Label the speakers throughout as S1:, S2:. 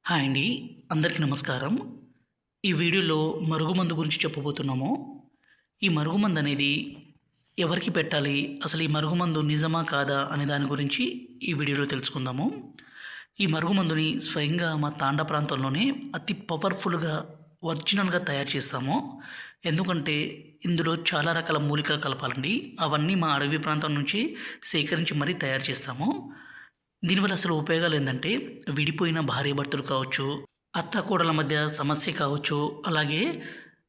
S1: Hi అండి. అందరికీ నమస్కారం. ఈ వీడియోలో మరుగుమందు గురించి చెప్పబోతున్నాము. ఈ మరుగుమందు అనేది ఎవరికి పెట్టాలి? అసలు ఈ మరుగుమందు నిజమా? కాదా? అనే దాని గురించి ఈ వీడియోలో తెలుసుకుందాము. ఈ మరుగుమందుని స్వయంగా మా తాండా ప్రాంతంలోనే అతి పవర్‌ఫుల్‌గా, ఒరిజినల్‌గా తయారు చేస్తాము. ఎందుకంటే ఇందులో చాలా రకాల మూలికలు కలపాలండి. అవన్నీ మా అడవి ప్రాంతం నుంచి సేకరించి మరీ తయారు చేస్తాము. దీనివల్ల అసలు ఉపయోగాలేందంటే, విడిపోయిన భార్యాభర్తలు కావచ్చు, అత్తాకోడళ్ళ మధ్య సమస్య కావచ్చు, అలాగే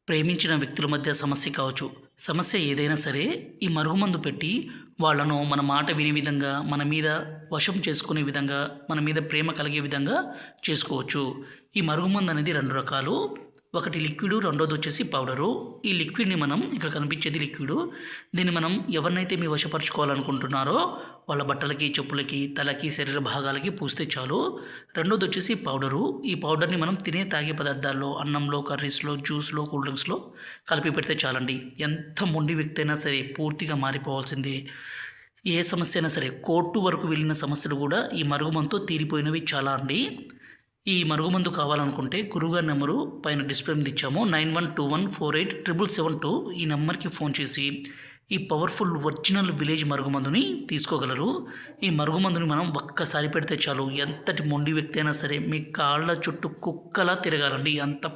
S1: ప్రేమించిన వ్యక్తుల మధ్య సమస్య కావచ్చు. సమస్య ఏదైనా సరే ఈ మరుగుమందు పెట్టి వాళ్ళను మన మాట వినే విధంగా, మన మీద వశం చేసుకునే విధంగా, మన మీద ప్రేమ కలిగే విధంగా చేసుకోవచ్చు. ఈ మరుగుమందు అనేది 2 రకాలు. ఒకటి లిక్విడు, రెండోదొచ్చేసి పౌడరు. ఈ లిక్విడ్‌ని మనం ఇక్కడ కనిపించేది లిక్విడు. దీన్ని మనం ఎవరినైతే మీ వశపరుచుకోవాలనుకుంటున్నారో వాళ్ళ బట్టలకి, చెప్పులకి, తలకి, శరీర భాగాలకి పూస్తే చాలు. రెండోదొచ్చేసి పౌడరు. ఈ పౌడర్‌ని మనం తినే, తాగే పదార్థాల్లో, అన్నంలో, కర్రీస్‌లో, జ్యూస్‌లో, కూల్ డ్రింక్స్‌లో కలిపి పెడితే చాలండి. ఎంత మొండి వ్యక్తి అయినా సరే పూర్తిగా మారిపోవాల్సిందే. ఏ సమస్య అయినా సరే కోర్టు వరకు వెళ్ళిన సమస్యలు కూడా ఈ మరుగుమందుతో తీరిపోయినవి చాలా అండి. ఈ మరుగుమందు కావాలనుకుంటే గురువుగారి నెంబరు పైన డిస్ప్లే మీద ఇచ్చాము. 9121487772 ఈ నెంబర్‌కి ఫోన్ చేసి ఈ పవర్‌ఫుల్ ఒరిజినల్ విలేజ్ మరుగుమందుని తీసుకోగలరు. ఈ మరుగుమందుని మనం ఒక్కసారి పెడితే చాలు, ఎంతటి మొండి వ్యక్తి అయినా సరే మీ కాళ్ళ చుట్టూ కుక్కలా తిరగాలండి. అంత